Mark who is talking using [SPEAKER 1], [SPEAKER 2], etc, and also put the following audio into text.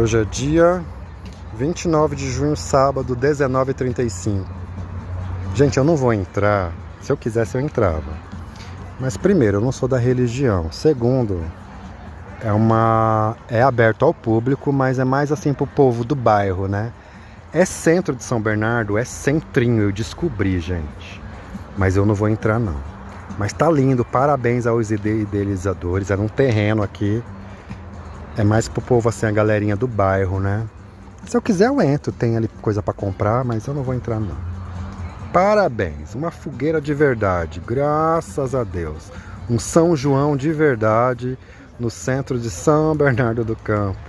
[SPEAKER 1] Hoje é dia 29 de junho, sábado, 19h35. Gente, eu não vou entrar. Se eu quisesse, eu entrava. Mas primeiro, eu não sou da religião. Segundo, é aberto ao público, mas é mais assim pro povo do bairro, né? É centro de São Bernardo, é centrinho, eu descobri, gente. Mas eu não vou entrar, não. Mas tá lindo, parabéns aos idealizadores. Era um terreno aqui. É mais pro povo assim, a galerinha do bairro, né? Se eu quiser eu entro, tem ali coisa pra comprar, mas eu não vou entrar não. Parabéns, uma fogueira de verdade, graças a Deus. Um São João de verdade no centro de São Bernardo do Campo.